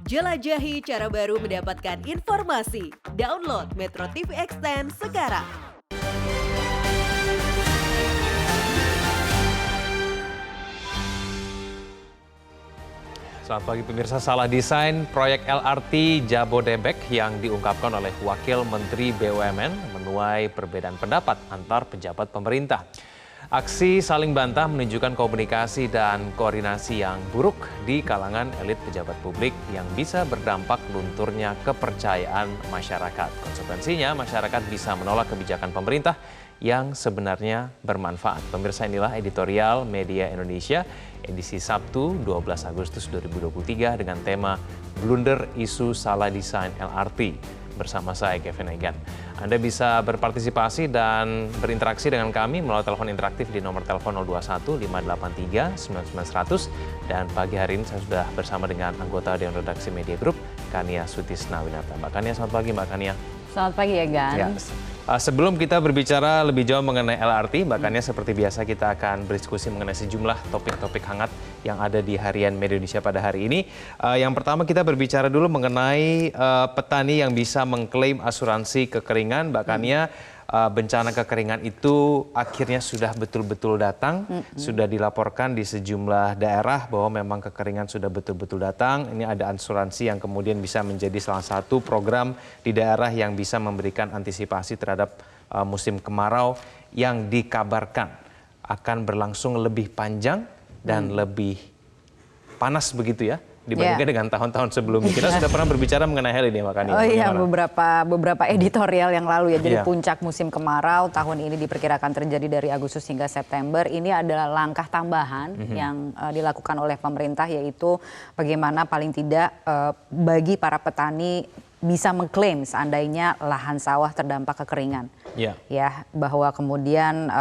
Jelajahi cara baru mendapatkan informasi. Download Metro TV Extend sekarang. Selamat pagi pemirsa, salah desain proyek LRT Jabodebek yang diungkapkan oleh Wakil Menteri BUMN menuai perbedaan pendapat antar pejabat pemerintah. Aksi saling bantah menunjukkan komunikasi dan koordinasi yang buruk di kalangan elit pejabat publik yang bisa berdampak lunturnya kepercayaan masyarakat. Konsekuensinya, masyarakat bisa menolak kebijakan pemerintah yang sebenarnya bermanfaat. Pemirsa, inilah editorial Media Indonesia edisi Sabtu 12 Agustus 2023 dengan tema Blunder Isu Salah Desain LRT. Bersama saya Kevin Egan. Anda bisa berpartisipasi dan berinteraksi dengan kami melalui telepon interaktif di nomor telepon 021 583 9900 dan pagi hari ini saya sudah bersama dengan anggota Dewan Redaksi Media Group Kania Sutisnawinata. Mbak Kania, selamat pagi Mbak Kania. Selamat pagi Egan. Ya. Sebelum kita berbicara lebih jauh mengenai LRT, Mbak Kania, seperti biasa kita akan berdiskusi mengenai sejumlah topik-topik hangat yang ada di harian Media Indonesia pada hari ini. Yang pertama kita berbicara dulu mengenai petani yang bisa mengklaim asuransi kekeringan. Mbak Kania, bencana kekeringan itu akhirnya sudah betul-betul datang, sudah dilaporkan di sejumlah daerah bahwa memang kekeringan sudah betul-betul datang. Ini ada asuransi yang kemudian bisa menjadi salah satu program di daerah yang bisa memberikan antisipasi terhadap musim kemarau yang dikabarkan akan berlangsung lebih panjang dan lebih panas begitu ya, dibandingkan dengan tahun-tahun sebelumnya. Kita sudah pernah berbicara mengenai hal ini, makanya. Oh iya, beberapa editorial yang lalu ya. Jadi puncak musim kemarau tahun ini diperkirakan terjadi dari Agustus hingga September. Ini adalah langkah tambahan yang dilakukan oleh pemerintah, yaitu bagaimana paling tidak bagi para petani bisa mengklaim seandainya lahan sawah terdampak kekeringan. Ya, bahwa kemudian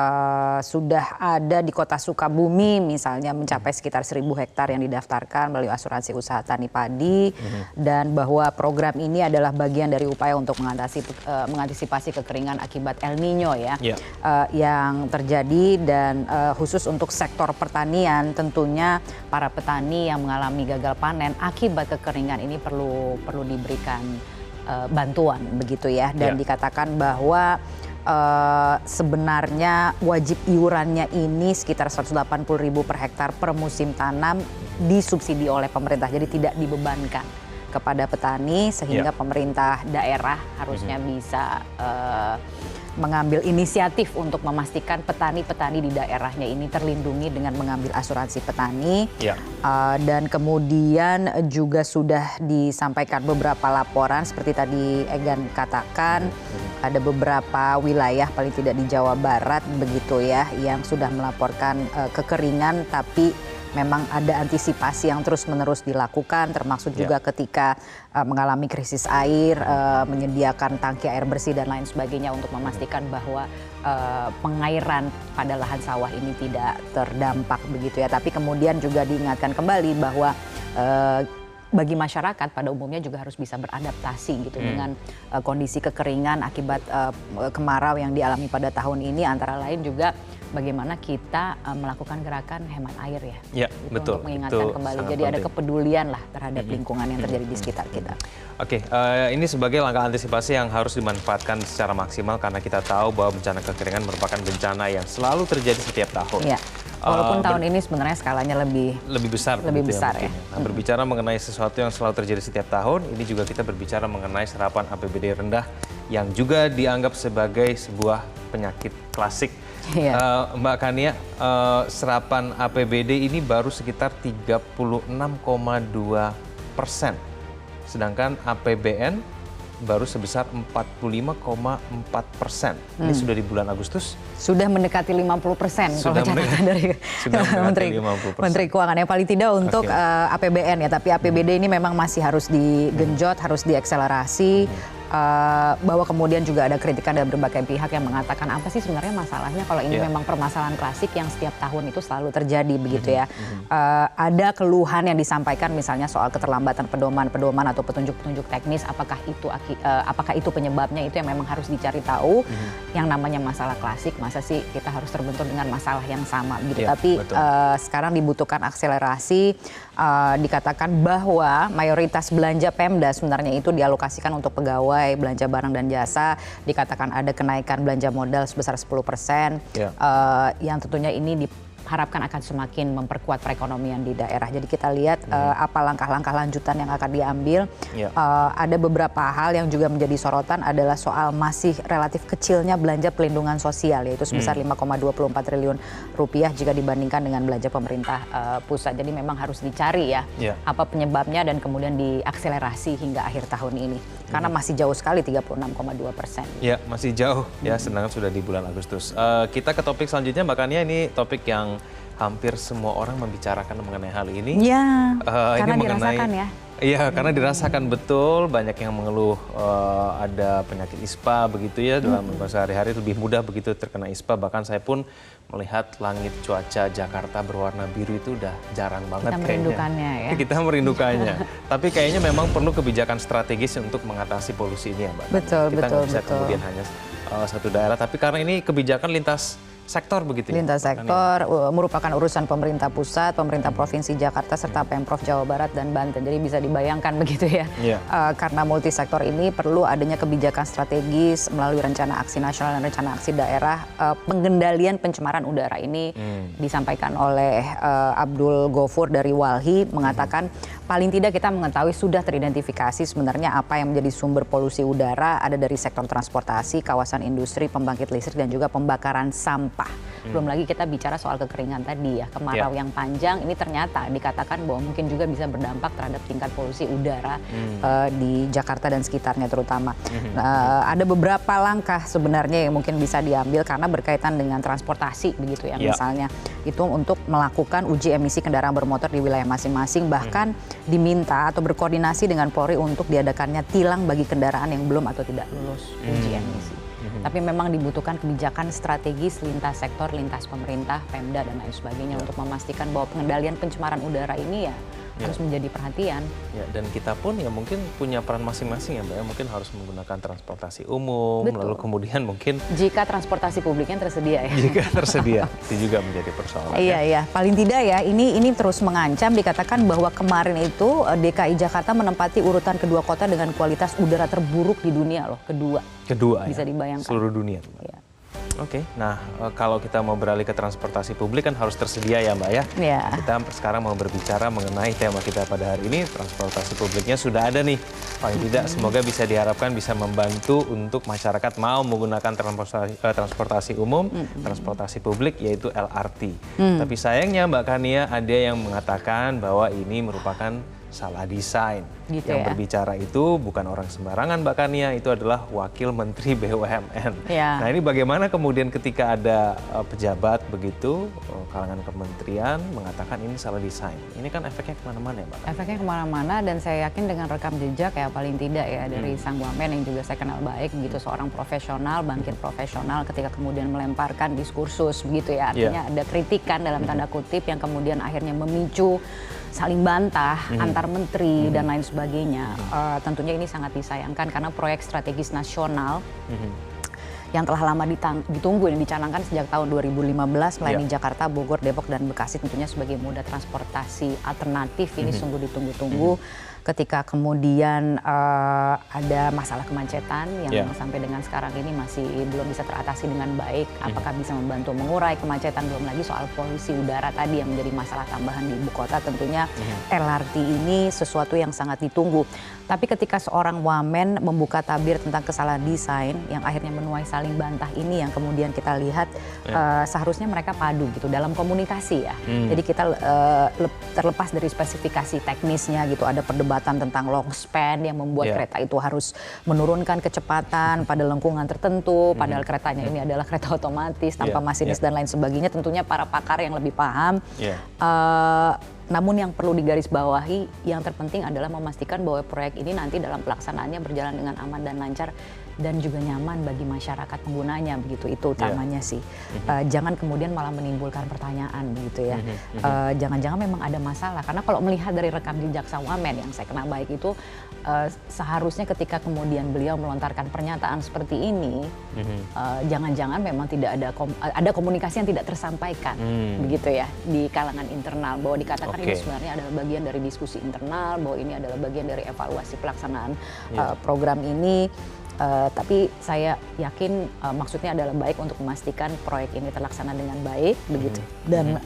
sudah ada di kota Sukabumi misalnya mencapai sekitar 1.000 hektar yang didaftarkan melalui asuransi usaha tani padi, dan bahwa program ini adalah bagian dari upaya untuk mengantisipasi kekeringan akibat El Nino ya, yang terjadi, dan khusus untuk sektor pertanian tentunya para petani yang mengalami gagal panen akibat kekeringan ini perlu diberikan bantuan begitu ya, dan dikatakan bahwa sebenarnya wajib iurannya ini sekitar 180.000 per hektar per musim tanam disubsidi oleh pemerintah, jadi tidak dibebankan kepada petani, sehingga pemerintah daerah harusnya bisa mengambil inisiatif untuk memastikan petani-petani di daerahnya ini terlindungi dengan mengambil asuransi petani. Dan kemudian juga sudah disampaikan beberapa laporan seperti tadi Egan katakan, ada beberapa wilayah paling tidak di Jawa Barat begitu ya yang sudah melaporkan kekeringan, tapi memang ada antisipasi yang terus-menerus dilakukan, termasuk juga ketika mengalami krisis air, menyediakan tangki air bersih dan lain sebagainya untuk memastikan bahwa pengairan pada lahan sawah ini tidak terdampak begitu ya. Tapi kemudian juga diingatkan kembali bahwa bagi masyarakat pada umumnya juga harus bisa beradaptasi gitu dengan kondisi kekeringan akibat kemarau yang dialami pada tahun ini, antara lain juga bagaimana kita melakukan gerakan hemat air ya. Betul. Untuk mengingatkan kembali, jadi ada kepedulian lah terhadap lingkungan yang terjadi di sekitar kita. Ini sebagai langkah antisipasi yang harus dimanfaatkan secara maksimal karena kita tahu bahwa bencana kekeringan merupakan bencana yang selalu terjadi setiap tahun. Walaupun tahun ini sebenarnya skalanya lebih besar ya. Nah, berbicara mengenai sesuatu yang selalu terjadi setiap tahun, ini juga kita berbicara mengenai serapan APBD rendah yang juga dianggap sebagai sebuah penyakit klasik. Mbak Kania, serapan APBD ini baru sekitar 36,2%, sedangkan APBN baru sebesar 45,4%. Ini sudah di bulan Agustus. Sudah mendekati 50% kalau catatan dari Menteri Keuangan. Yang paling tidak untuk APBN ya, tapi APBD ini memang masih harus digenjot, harus diakselerasi. bahwa kemudian juga ada kritikan dari berbagai pihak yang mengatakan apa sih sebenarnya masalahnya kalau ini memang permasalahan klasik yang setiap tahun itu selalu terjadi begitu ya. Ada keluhan yang disampaikan misalnya soal keterlambatan pedoman atau petunjuk-petunjuk teknis, apakah itu penyebabnya, itu yang memang harus dicari tahu. Yang namanya masalah klasik, masa sih kita harus terbentur dengan masalah yang sama gitu. Tapi sekarang dibutuhkan akselerasi. Dikatakan bahwa mayoritas belanja Pemda sebenarnya itu dialokasikan untuk pegawai, belanja barang dan jasa. Dikatakan ada kenaikan belanja modal sebesar 10%, yang tentunya ini diharapkan akan semakin memperkuat perekonomian di daerah. Jadi kita lihat apa langkah-langkah lanjutan yang akan diambil. Ada beberapa hal yang juga menjadi sorotan adalah soal masih relatif kecilnya belanja pelindungan sosial, yaitu sebesar 5,24 triliun rupiah jika dibandingkan dengan belanja pemerintah pusat. Jadi memang harus dicari ya apa penyebabnya dan kemudian diakselerasi hingga akhir tahun ini. Karena masih jauh sekali 36,2%. Ya, masih jauh ya, sedangkan sudah di bulan Agustus. Kita ke topik selanjutnya, Mbak Kania, ini topik yang hampir semua orang membicarakan mengenai hal ini. Iya, karena ini dirasakan ya. Iya, karena dirasakan betul, banyak yang mengeluh ada penyakit ISPA begitu ya, dalam sehari-hari lebih mudah begitu terkena ISPA. Bahkan saya pun melihat langit cuaca Jakarta berwarna biru itu udah jarang banget Kita kayaknya. merindukannya ya. Kita merindukannya. Tapi kayaknya memang perlu kebijakan strategis untuk mengatasi polusi ini ya, Mbak. Betul, Kita betul, nggak bisa betul. kemudian hanya satu daerah, tapi karena ini kebijakan lintas sektor begitu ya? Lintas sektor merupakan urusan pemerintah pusat, pemerintah provinsi Jakarta serta Pemprov Jawa Barat dan Banten. Jadi bisa dibayangkan begitu ya. Karena multisektor ini perlu adanya kebijakan strategis melalui rencana aksi nasional dan rencana aksi daerah. Pengendalian pencemaran udara ini disampaikan oleh Abdul Ghafur dari Walhi, mengatakan paling tidak kita mengetahui sudah teridentifikasi sebenarnya apa yang menjadi sumber polusi udara, ada dari sektor transportasi, kawasan industri, pembangkit listrik dan juga pembakaran sampah. Belum lagi kita bicara soal kekeringan tadi ya, kemarau yang panjang ini ternyata dikatakan bahwa mungkin juga bisa berdampak terhadap tingkat polusi udara di Jakarta dan sekitarnya terutama. Ada beberapa langkah sebenarnya yang mungkin bisa diambil karena berkaitan dengan transportasi begitu ya, misalnya itu untuk melakukan uji emisi kendaraan bermotor di wilayah masing-masing, bahkan diminta atau berkoordinasi dengan Polri untuk diadakannya tilang bagi kendaraan yang belum atau tidak lulus uji emisi. Tapi memang dibutuhkan kebijakan strategis lintas sektor, lintas pemerintah, Pemda dan lain sebagainya untuk memastikan bahwa pengendalian pencemaran udara ini ya harus menjadi perhatian. Ya, dan kita pun ya mungkin punya peran masing-masing ya Mbak ya, mungkin harus menggunakan transportasi umum, lalu kemudian mungkin jika transportasi publiknya tersedia ya. Jika tersedia, itu juga menjadi persoalan. Iya, paling tidak ya ini terus mengancam. Dikatakan bahwa kemarin itu DKI Jakarta menempati urutan kedua kota dengan kualitas udara terburuk di dunia loh, kedua Bisa ya, dibayangkan. Seluruh dunia. Ya. Oke, nah kalau kita mau beralih ke transportasi publik kan harus tersedia ya Mbak ya. Kita sekarang mau berbicara mengenai tema kita pada hari ini, transportasi publiknya sudah ada nih. Paling tidak semoga bisa diharapkan bisa membantu untuk masyarakat mau menggunakan transportasi umum, transportasi publik yaitu LRT. Tapi sayangnya Mbak Kania ada yang mengatakan bahwa ini merupakan salah desain. Gitu yang ya? berbicara itu bukan orang sembarangan Mbak Kania, itu adalah Wakil Menteri BUMN. Nah ini bagaimana kemudian ketika ada pejabat begitu, kalangan kementerian mengatakan ini salah desain. Ini kan efeknya kemana-mana ya Mbak Kania? Efeknya kemana-mana dan saya yakin dengan rekam jejak ya paling tidak ya dari sang wamen yang juga saya kenal baik begitu, seorang profesional, bangkit profesional ketika kemudian melemparkan diskursus begitu ya. Artinya ada kritikan dalam tanda kutip yang kemudian akhirnya memicu saling bantah antar menteri dan lain sebagainya. Tentunya ini sangat disayangkan karena proyek strategis nasional yang telah lama ditunggu, yang dicanangkan sejak tahun 2015 melayani Jakarta, Bogor, Depok, dan Bekasi tentunya sebagai moda transportasi alternatif ini sungguh ditunggu-tunggu. Ketika kemudian ada masalah kemacetan yang sampai dengan sekarang ini masih belum bisa teratasi dengan baik, apakah bisa membantu mengurai kemacetan, belum lagi soal polusi udara tadi yang menjadi masalah tambahan di ibu kota. Tentunya LRT ini sesuatu yang sangat ditunggu. Tapi ketika seorang wamen membuka tabir tentang kesalahan desain yang akhirnya menuai saling bantah ini, yang kemudian kita lihat seharusnya mereka padu gitu dalam komunikasi ya. Jadi kita terlepas dari spesifikasi teknisnya gitu, ada perdebatan tentang long span yang membuat kereta itu harus menurunkan kecepatan pada lengkungan tertentu, padahal keretanya ini adalah kereta otomatis tanpa masinis dan lain sebagainya. Tentunya para pakar yang lebih paham Namun yang perlu digarisbawahi, yang terpenting adalah memastikan bahwa proyek ini nanti dalam pelaksanaannya berjalan dengan aman dan lancar dan juga nyaman bagi masyarakat penggunanya, begitu. Itu utamanya sih. Jangan kemudian malah menimbulkan pertanyaan, begitu ya. Jangan-jangan memang ada masalah, karena kalau melihat dari rekam jejak Wamen yang saya kenal baik itu, seharusnya ketika kemudian beliau melontarkan pernyataan seperti ini, jangan-jangan memang tidak ada komunikasi yang tidak tersampaikan, begitu ya, di kalangan internal, bahwa dikatakan ini sebenarnya adalah bagian dari diskusi internal, bahwa ini adalah bagian dari evaluasi pelaksanaan program ini. Tapi saya yakin maksudnya adalah baik untuk memastikan proyek ini terlaksana dengan baik, begitu. Dan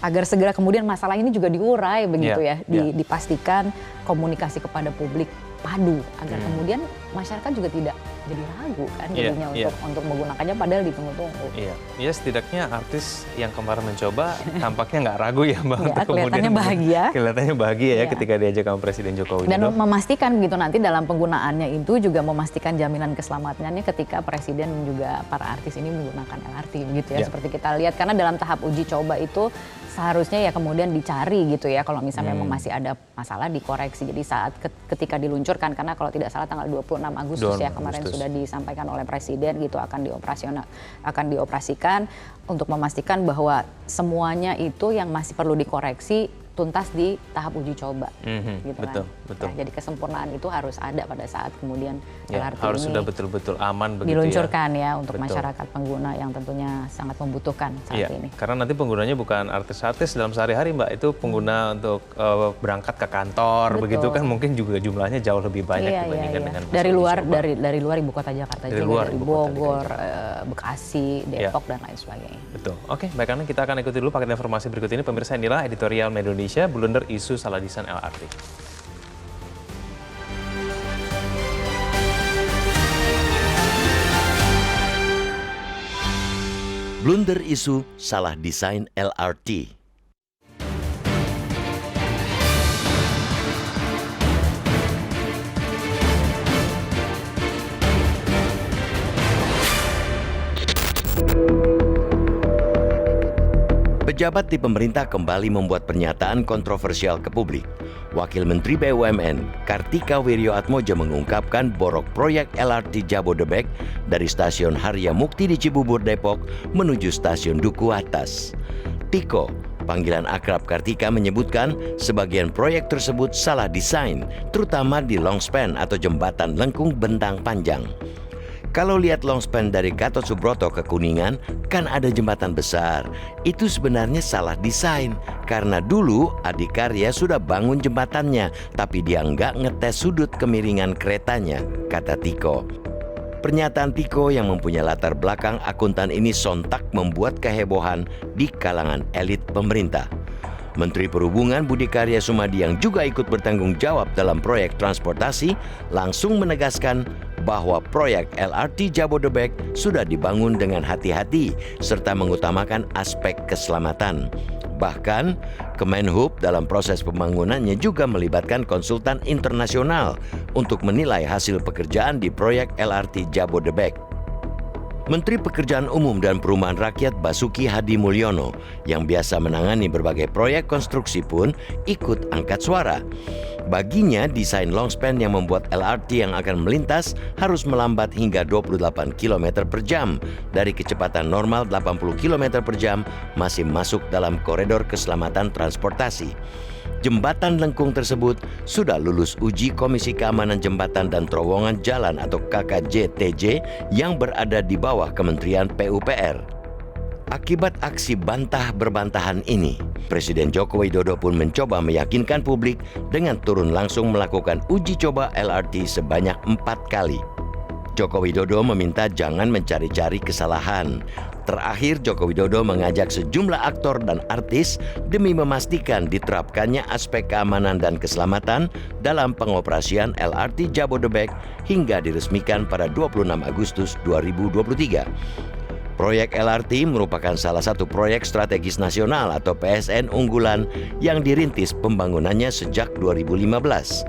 agar segera kemudian masalah ini juga diurai, begitu ya, dipastikan komunikasi kepada publik padu, agar kemudian masyarakat juga tidak jadi ragu kan jadinya untuk menggunakannya, padahal ditunggu-tunggu. Iya, setidaknya artis yang kemarin mencoba tampaknya nggak ragu ya Mbak. Ya, kelihatannya bahagia. Kelihatannya bahagia ya ketika diajak sama Presiden Joko Widodo. Dan memastikan gitu nanti dalam penggunaannya itu juga memastikan jaminan keselamatannya ketika Presiden dan juga para artis ini menggunakan LRT, begitu ya. Seperti kita lihat, karena dalam tahap uji coba itu seharusnya ya kemudian dicari gitu ya, kalau misalnya memang masih ada masalah dikoreksi. Jadi saat ketika diluncurkan, karena kalau tidak salah tanggal 26 Agustus ya kemarin sudah disampaikan oleh Presiden gitu, akan dioperasikan untuk memastikan bahwa semuanya itu yang masih perlu dikoreksi tuntas di tahap uji coba, gitu betul. Nah, jadi kesempurnaan itu harus ada pada saat kemudian LRT harus ini sudah betul-betul aman begitu diluncurkan ya untuk masyarakat pengguna yang tentunya sangat membutuhkan saat ini. Karena nanti penggunanya bukan artis-artis dalam sehari-hari Mbak, itu pengguna untuk berangkat ke kantor, begitu kan, mungkin juga jumlahnya jauh lebih banyak dibandingkan dengan dari luar ibu kota Jakarta, juga dari Bogor, Bekasi, Depok dan lain sebagainya. Betul. Oke, baik, karena kita akan ikuti dulu paket informasi berikut ini. Pemirsa, inilah editorial Indonesia, blunder isu salah desain LRT. Blunder isu salah desain LRT. Pejabat di pemerintah kembali membuat pernyataan kontroversial ke publik. Wakil Menteri BUMN Kartika Wirjoatmojo mengungkapkan borok proyek LRT Jabodebek dari stasiun Harya Mukti di Cibubur, Depok menuju stasiun Duku Atas. Tiko, panggilan akrab Kartika, menyebutkan sebagian proyek tersebut salah desain, terutama di longspan atau jembatan lengkung bentang panjang. Kalau lihat longspan dari Gatot Subroto ke Kuningan, kan ada jembatan besar. Itu sebenarnya salah desain, karena dulu Adikarya sudah bangun jembatannya, tapi dia nggak ngetes sudut kemiringan keretanya, kata Tiko. Pernyataan Tiko yang mempunyai latar belakang akuntan ini sontak membuat kehebohan di kalangan elit pemerintah. Menteri Perhubungan Budi Karya Sumadi yang juga ikut bertanggung jawab dalam proyek transportasi langsung menegaskan bahwa proyek LRT Jabodebek sudah dibangun dengan hati-hati serta mengutamakan aspek keselamatan. Bahkan, Kemenhub dalam proses pembangunannya juga melibatkan konsultan internasional untuk menilai hasil pekerjaan di proyek LRT Jabodebek. Menteri Pekerjaan Umum dan Perumahan Rakyat Basuki Hadi Mulyono yang biasa menangani berbagai proyek konstruksi pun ikut angkat suara. Baginya, desain longspan yang membuat LRT yang akan melintas harus melambat hingga 28 km per jam dari kecepatan normal 80 km per jam masih masuk dalam koridor keselamatan transportasi. Jembatan lengkung tersebut sudah lulus uji Komisi Keamanan Jembatan dan Terowongan Jalan atau KKJTJ yang berada di bawah Kementerian PUPR. Akibat aksi bantah-berbantahan ini, Presiden Joko Widodo pun mencoba meyakinkan publik dengan turun langsung melakukan uji coba LRT sebanyak 4 kali. Joko Widodo meminta jangan mencari-cari kesalahan. Terakhir, Joko Widodo mengajak sejumlah aktor dan artis demi memastikan diterapkannya aspek keamanan dan keselamatan dalam pengoperasian LRT Jabodebek hingga diresmikan pada 26 Agustus 2023. Proyek LRT merupakan salah satu proyek strategis nasional atau PSN unggulan yang dirintis pembangunannya sejak 2015.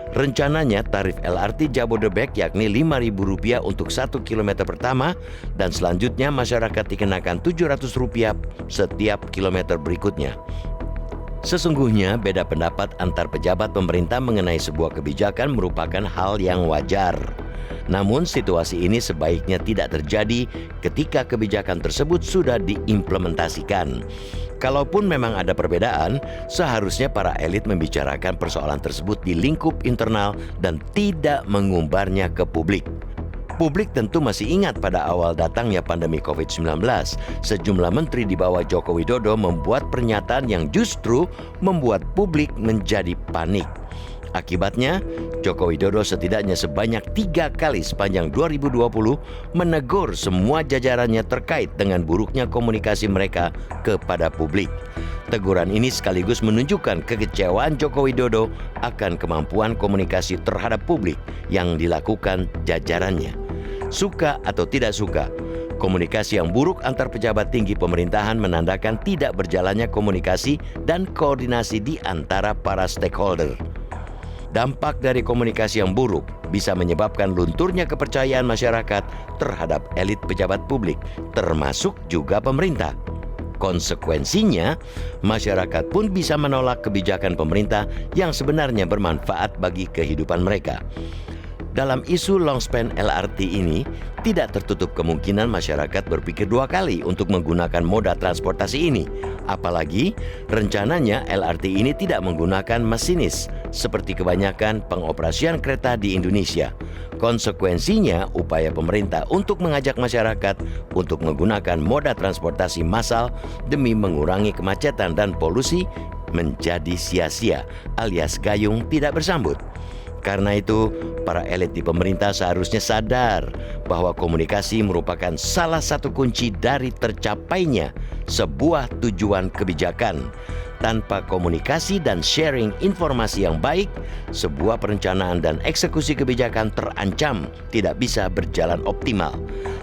Rencananya tarif LRT Jabodebek yakni Rp5.000 untuk 1 km pertama dan selanjutnya masyarakat dikenakan Rp700 setiap kilometer berikutnya. Sesungguhnya beda pendapat antar pejabat pemerintah mengenai sebuah kebijakan merupakan hal yang wajar. Namun situasi ini sebaiknya tidak terjadi ketika kebijakan tersebut sudah diimplementasikan. Kalaupun memang ada perbedaan, seharusnya para elit membicarakan persoalan tersebut di lingkup internal dan tidak mengumbarnya ke publik. Publik tentu masih ingat pada awal datangnya pandemi COVID-19, sejumlah menteri di bawah Joko Widodo membuat pernyataan yang justru membuat publik menjadi panik. Akibatnya, Joko Widodo setidaknya sebanyak 3 kali sepanjang 2020 menegur semua jajarannya terkait dengan buruknya komunikasi mereka kepada publik. Teguran ini sekaligus menunjukkan kekecewaan Joko Widodo akan kemampuan komunikasi terhadap publik yang dilakukan jajarannya. Suka atau tidak suka, komunikasi yang buruk antar pejabat tinggi pemerintahan menandakan tidak berjalannya komunikasi dan koordinasi di antara para stakeholder. Dampak dari komunikasi yang buruk bisa menyebabkan lunturnya kepercayaan masyarakat terhadap elit pejabat publik, termasuk juga pemerintah. Konsekuensinya, masyarakat pun bisa menolak kebijakan pemerintah yang sebenarnya bermanfaat bagi kehidupan mereka. Dalam isu longspan LRT ini, tidak tertutup kemungkinan masyarakat berpikir 2 kali untuk menggunakan moda transportasi ini. Apalagi, rencananya LRT ini tidak menggunakan masinis, seperti kebanyakan pengoperasian kereta di Indonesia. Konsekuensinya, upaya pemerintah untuk mengajak masyarakat untuk menggunakan moda transportasi massal demi mengurangi kemacetan dan polusi menjadi sia-sia, alias gayung tidak bersambut. Karena itu, para elit di pemerintah seharusnya sadar bahwa komunikasi merupakan salah satu kunci dari tercapainya sebuah tujuan kebijakan. Tanpa komunikasi dan sharing informasi yang baik, sebuah perencanaan dan eksekusi kebijakan terancam tidak bisa berjalan optimal.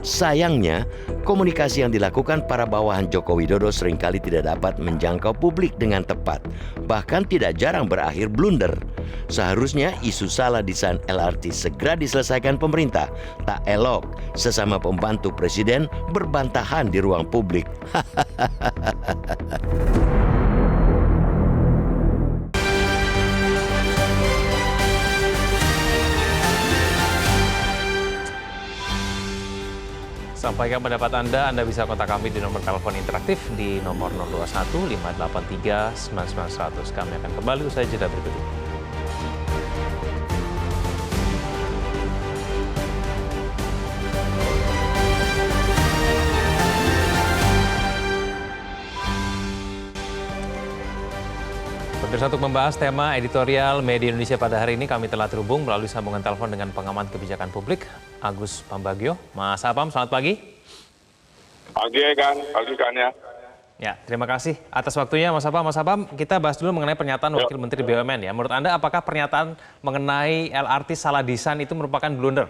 Sayangnya, komunikasi yang dilakukan para bawahan Joko Widodo seringkali tidak dapat menjangkau publik dengan tepat, bahkan tidak jarang berakhir blunder. Seharusnya isu salah desain LRT segera diselesaikan pemerintah. Tak elok sesama pembantu presiden berbantahan di ruang publik. Sampaikan pendapat Anda bisa kontak kami di nomor telepon interaktif di nomor 021 583 9900. Kami akan kembali usai jeda berikut ini. Pemirsa, untuk membahas tema editorial Media Indonesia pada hari ini, kami telah terhubung melalui sambungan telepon dengan pengamat kebijakan publik, Agus Pambagio. Mas Apam, selamat pagi. Pagi kan ya. Ya, terima kasih atas waktunya Mas Apam. Mas Apam, kita bahas dulu mengenai pernyataan Wakil Menteri BUMN ya. Menurut Anda, apakah pernyataan mengenai LRT salah desain itu merupakan blunder?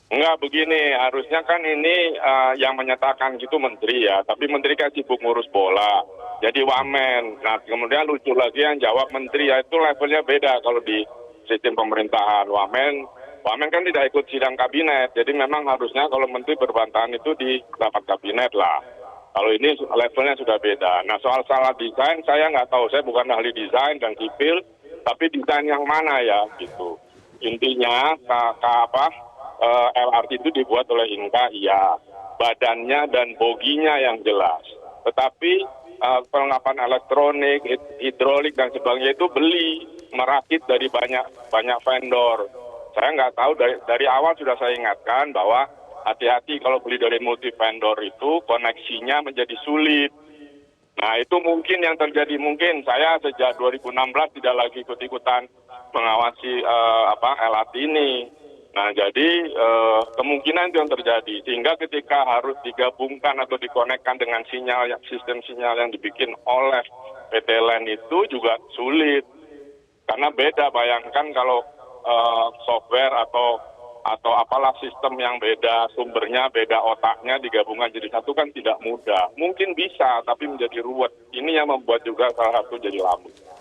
Enggak, begini, harusnya kan ini yang menyatakan gitu menteri ya, tapi menteri kan sibuk ngurus bola, jadi wamen. Nah, kemudian lucu lagi yang jawab menteri, ya itu levelnya beda kalau di sistem pemerintahan. Wamen kan tidak ikut sidang kabinet, jadi memang harusnya kalau menteri berbantahan itu di rapat kabinet lah. Kalau ini levelnya sudah beda. Nah, soal salah desain, saya nggak tahu, saya bukan ahli desain dan sipil, tapi desain yang mana ya, gitu. Intinya, LRT itu dibuat oleh Inka, iya. Badannya dan boginya yang jelas. Tetapi perlengkapan elektronik, hidrolik dan sebagainya itu beli, merakit dari banyak vendor. Saya nggak tahu, dari awal sudah saya ingatkan bahwa hati-hati kalau beli dari multi vendor itu koneksinya menjadi sulit. Nah, itu mungkin yang terjadi. Mungkin saya sejak 2016 tidak lagi ikut-ikutan mengawasi LRT ini. Nah, jadi kemungkinan itu yang terjadi. Sehingga ketika harus digabungkan atau dikonekkan dengan sistem sinyal yang dibikin oleh PT LAN itu juga sulit. Karena beda, bayangkan kalau software atau apalah sistem yang beda, sumbernya beda, otaknya digabungkan jadi satu kan tidak mudah. Mungkin bisa, tapi menjadi ruwet. Ini yang membuat juga salah satu jadi lambat.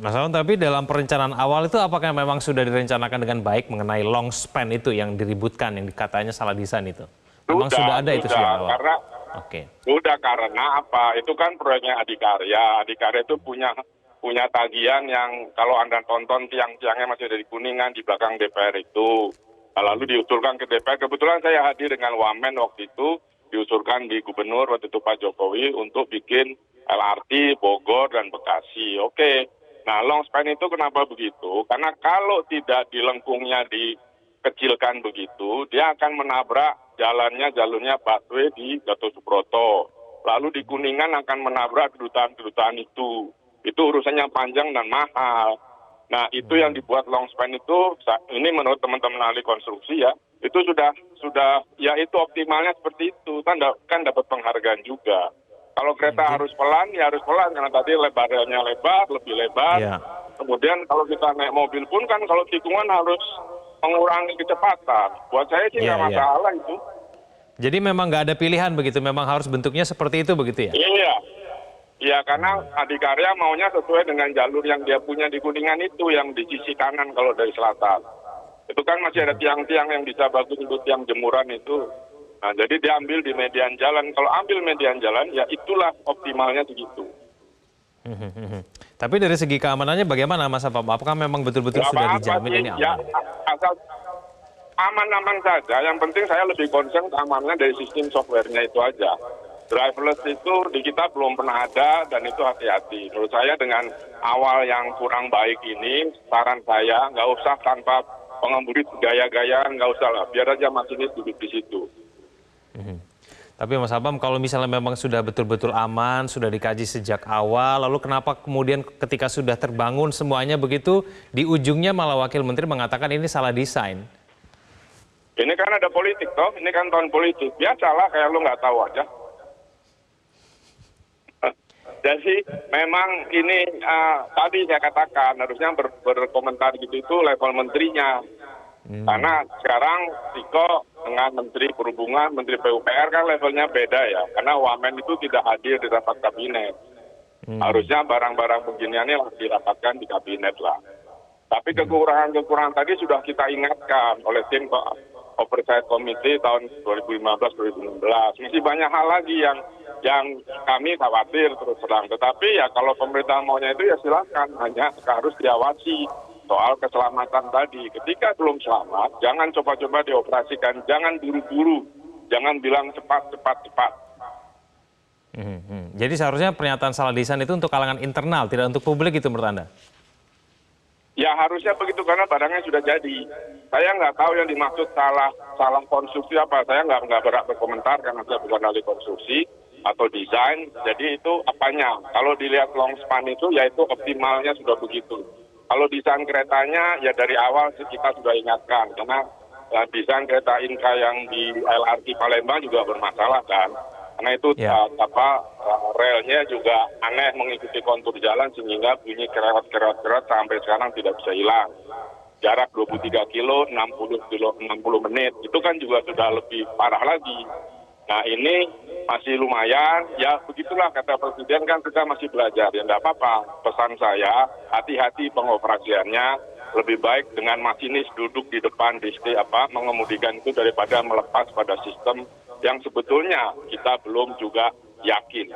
Mas Aun, tapi dalam perencanaan awal itu apakah memang sudah direncanakan dengan baik mengenai long span itu yang diributkan, yang katanya salah desain itu? Memang sudah ada itu sejak awal? Oke. Udah karena apa? Itu kan proyeknya Adikarya. Adikarya itu punya tagihan yang kalau Anda tonton tiang-tiangnya masih ada di Kuningan di belakang DPR itu. Lalu diusulkan ke DPR. Kebetulan saya hadir dengan Wamen waktu itu, diusulkan di Gubernur waktu itu Pak Jokowi untuk bikin LRT Bogor dan Bekasi. Oke. Nah, long span itu kenapa begitu? Karena kalau tidak di lengkungnya dikecilkan begitu, dia akan menabrak jalurnya busway di Gatot Subroto. Lalu di Kuningan akan menabrak kedutaan-kedutaan itu. Itu urusannya panjang dan mahal. Nah, itu yang dibuat long span itu, ini menurut teman-teman ahli konstruksi ya, itu sudah ya itu optimalnya seperti itu. Kan dapat penghargaan juga. Kalau kereta harus pelan, ya harus pelan. Karena tadi lebarnya lebar, lebih lebar. Ya. Kemudian kalau kita naik mobil pun kan kalau tikungan harus mengurangi kecepatan. Buat saya sih nggak masalah itu. Jadi memang nggak ada pilihan begitu, memang harus bentuknya seperti itu begitu ya? Iya. Ya karena Adikarya maunya sesuai dengan jalur yang dia punya di Kuningan itu, yang di sisi kanan kalau dari selatan. Itu kan masih ada tiang-tiang yang bisa bagus untuk tiang jemuran itu. Nah jadi diambil di median jalan. Kalau ambil median jalan ya itulah optimalnya segitu. Tapi dari segi keamanannya bagaimana Mas Apam? Apakah memang betul-betul sudah dijamin ini aman? Ya asal aman-aman saja. Yang penting saya lebih concern keamanannya dari sistem softwarenya itu aja. Driverless itu di kita belum pernah ada dan itu hati-hati. Menurut saya dengan awal yang kurang baik ini, saran saya nggak usah tanpa pengemudi gaya-gayaan, nggak usah lah. Biar aja masinis duduk di situ. Tapi Mas Apam, kalau misalnya memang sudah betul-betul aman, sudah dikaji sejak awal, lalu kenapa kemudian ketika sudah terbangun semuanya begitu, di ujungnya malah Wakil Menteri mengatakan ini salah desain? Ini kan ada politik toh, ini kan tahun politik. Biasalah kayak lu nggak tahu aja. Jadi memang ini tadi saya katakan harusnya berkomentar gitu itu level menterinya. Karena sekarang Tiko dengan Menteri Perhubungan, Menteri PUPR kan levelnya beda ya. Karena Wamen itu tidak hadir di rapat kabinet. Harusnya barang-barang beginiannya dirapatkan di kabinet lah. Tapi kekurangan-kekurangan tadi sudah kita ingatkan oleh tim Oversight Committee tahun 2015-2016. Masih banyak hal lagi yang kami khawatir terus terang. Tetapi ya kalau pemerintah maunya itu ya silakan, hanya harus diawasi soal keselamatan tadi. Ketika belum selamat, jangan coba-coba dioperasikan, jangan buru-buru, jangan bilang cepat. Jadi seharusnya pernyataan salah desain itu untuk kalangan internal, tidak untuk publik itu menurut Anda? Ya harusnya begitu karena barangnya sudah jadi. Saya nggak tahu yang dimaksud salah konstruksi apa. Saya nggak berkomentar karena saya bukan ahli konstruksi atau desain. Jadi itu apanya? Kalau dilihat long span itu ya itu optimalnya sudah begitu. Kalau desain keretanya ya dari awal kita sudah ingatkan karena desain kereta Inka yang di LRT Palembang juga bermasalah kan. Karena itu relnya juga aneh mengikuti kontur jalan sehingga bunyi kerot sampai sekarang tidak bisa hilang. Jarak 23 kilo, 60 menit. Itu kan juga sudah lebih parah lagi. Nah ini masih lumayan, ya begitulah kata Presiden kan kita masih belajar. Ya enggak apa-apa, pesan saya hati-hati pengoperasiannya. Lebih baik dengan masinis duduk di depan mengemudikan itu daripada melepas pada sistem yang sebetulnya kita belum juga yakin.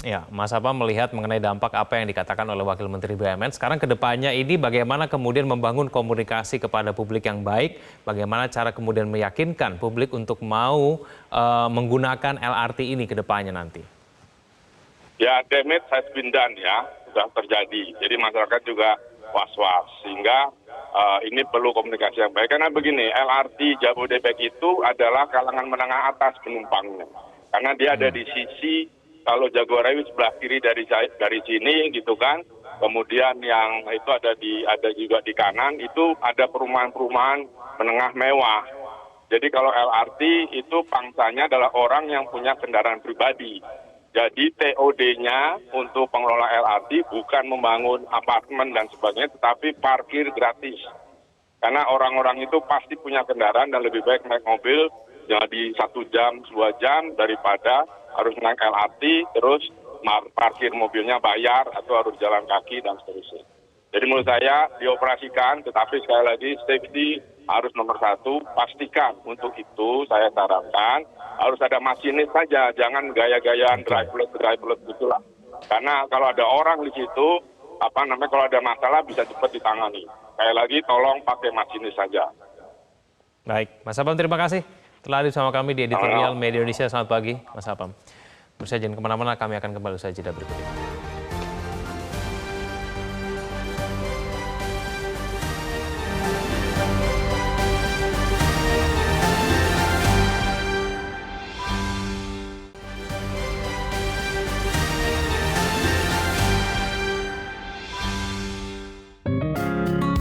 Ya, Mas Apam melihat mengenai dampak apa yang dikatakan oleh Wakil Menteri BUMN. Sekarang ke depannya ini bagaimana kemudian membangun komunikasi kepada publik yang baik, bagaimana cara kemudian meyakinkan publik untuk mau menggunakan LRT ini ke depannya nanti? Ya, damage has been done ya, sudah terjadi. Jadi masyarakat juga was-was, sehingga ini perlu komunikasi yang baik. Karena begini, LRT Jabodebek itu adalah kalangan menengah atas penumpangnya. Karena dia ada di sisi, kalau Jagorawi sebelah kiri dari sini gitu kan. Kemudian yang itu ada juga di kanan, itu ada perumahan-perumahan menengah mewah. Jadi kalau LRT itu pangsanya adalah orang yang punya kendaraan pribadi. Jadi TOD-nya untuk pengelola LRT bukan membangun apartemen dan sebagainya, tetapi parkir gratis. Karena orang-orang itu pasti punya kendaraan dan lebih baik naik mobil jadi 1 jam, 2 jam daripada harus naik LRT, terus parkir mobilnya bayar atau harus jalan kaki dan seterusnya. Jadi menurut saya dioperasikan, tetapi sekali lagi safety harus nomor satu, pastikan untuk itu saya sarankan harus ada masinis saja, jangan gaya-gayaan driverless gitulah. Karena kalau ada orang di situ, kalau ada masalah bisa cepat ditangani. Sekali lagi tolong pakai masinis saja. Baik, Mas Apam terima kasih telah hadir bersama kami di editorial Media Indonesia. Selamat pagi, Mas Apam. Pemirsa jangan kemana-mana, kami akan kembali usai jeda berikut ini.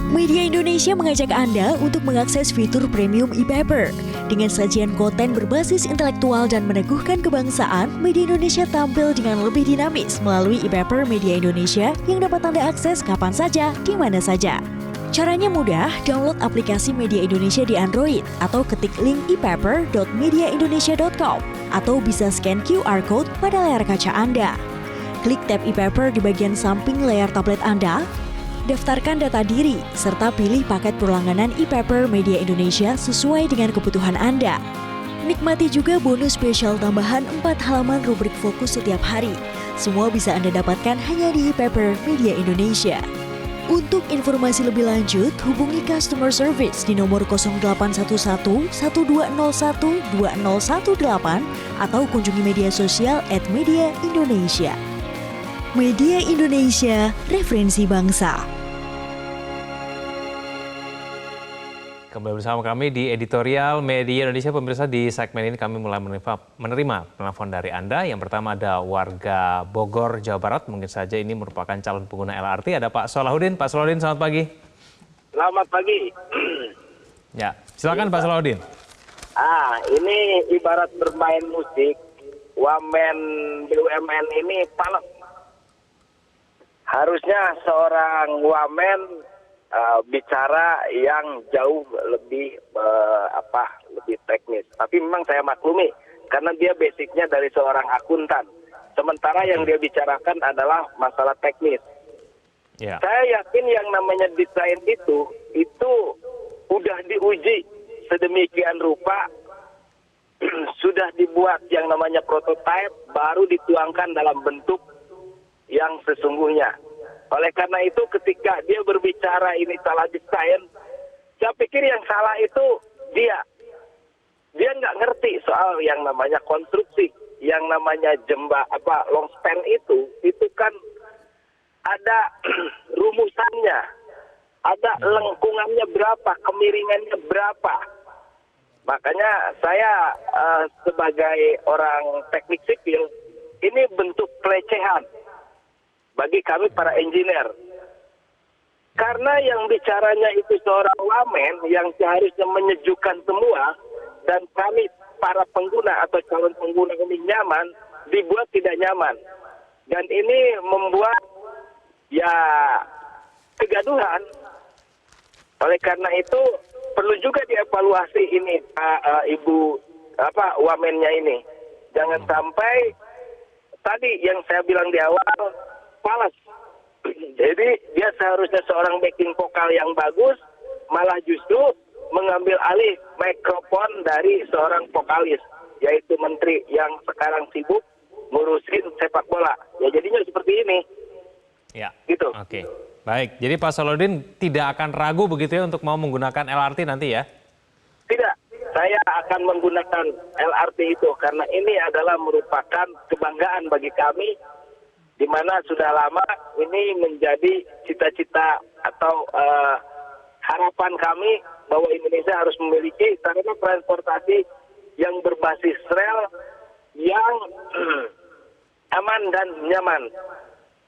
Media Indonesia mengajak Anda untuk mengakses fitur premium e-paper. Dengan sajian konten berbasis intelektual dan meneguhkan kebangsaan, Media Indonesia tampil dengan lebih dinamis melalui e-paper Media Indonesia yang dapat Anda akses kapan saja, di mana saja. Caranya mudah, download aplikasi Media Indonesia di Android atau ketik link e-paper.mediaindonesia.com atau bisa scan QR Code pada layar kaca Anda. Klik tab e-paper di bagian samping layar tablet Anda, daftarkan data diri, serta pilih paket berlangganan e-paper Media Indonesia sesuai dengan kebutuhan Anda. Nikmati juga bonus spesial tambahan 4 halaman rubrik fokus setiap hari. Semua bisa Anda dapatkan hanya di e-paper Media Indonesia. Untuk informasi lebih lanjut, hubungi customer service di nomor 0811 1201 2018 atau kunjungi media sosial @Media Indonesia. Media Indonesia, referensi bangsa. Kembali bersama kami di editorial Media Indonesia. Pemirsa, di segmen ini kami mulai menerima penelpon dari Anda. Yang pertama ada warga Bogor, Jawa Barat. Mungkin saja ini merupakan calon pengguna LRT. Ada Pak Solahuddin. Pak Solahuddin, selamat pagi. Selamat pagi. Ya, silakan Pak Solahuddin. Ini ibarat bermain musik. Wamen BUMN ini panas. Harusnya seorang wamen bicara yang jauh lebih lebih teknis. Tapi memang saya maklumi karena dia basicnya dari seorang akuntan. Sementara yang dia bicarakan adalah masalah teknis. Ya. Saya yakin yang namanya desain itu udah diuji sedemikian rupa, sudah dibuat yang namanya prototipe, baru dituangkan dalam bentuk yang sesungguhnya. Oleh karena itu ketika dia berbicara ini salah desain, saya pikir yang salah itu dia nggak ngerti soal yang namanya konstruksi, yang namanya long span itu kan ada rumusannya, ada lengkungannya berapa, kemiringannya berapa. Makanya saya sebagai orang teknik sipil, ini bentuk pelecehan bagi kami para engineer. Karena yang bicaranya itu seorang wamen yang seharusnya menyejukkan semua, dan kami para pengguna atau calon pengguna ini nyaman, dibuat tidak nyaman. Dan ini membuat kegaduhan. Oleh karena itu perlu juga dievaluasi ini Ibu wamennya ini. Jangan sampai tadi yang saya bilang di awal, falas. Jadi dia seharusnya seorang backing vokal yang bagus, malah justru mengambil alih mikrofon dari seorang vokalis, yaitu menteri yang sekarang sibuk ngurusin sepak bola. Ya jadinya seperti ini. Ya. Gitu. Oke. Baik. Jadi Pak Solahuddin tidak akan ragu begitu ya untuk mau menggunakan LRT nanti ya? Tidak. Saya akan menggunakan LRT itu karena ini adalah merupakan kebanggaan bagi kami, di mana sudah lama ini menjadi cita-cita atau harapan kami bahwa Indonesia harus memiliki sarana transportasi yang berbasis rel yang aman dan nyaman.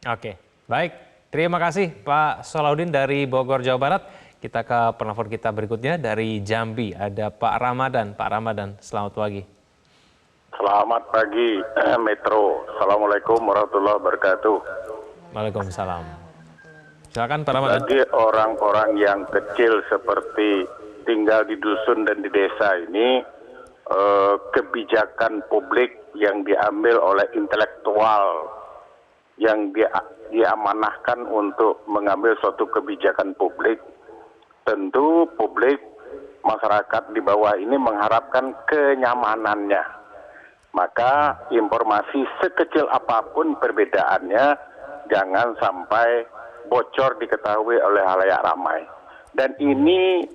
Oke, baik. Terima kasih Pak Solahuddin dari Bogor, Jawa Barat. Kita ke penelpon kita berikutnya dari Jambi. Ada Pak Ramadan. Pak Ramadan, selamat pagi. Selamat pagi, Metro. Assalamualaikum warahmatullahi wabarakatuh. Waalaikumsalam. Silakan Pak Ramadan. Bagi orang-orang yang kecil seperti tinggal di dusun dan di desa ini, kebijakan publik yang diambil oleh intelektual yang diamanahkan untuk mengambil suatu kebijakan publik, tentu publik masyarakat di bawah ini mengharapkan kenyamanannya. Maka informasi sekecil apapun perbedaannya jangan sampai bocor diketahui oleh halayak ramai. Dan ini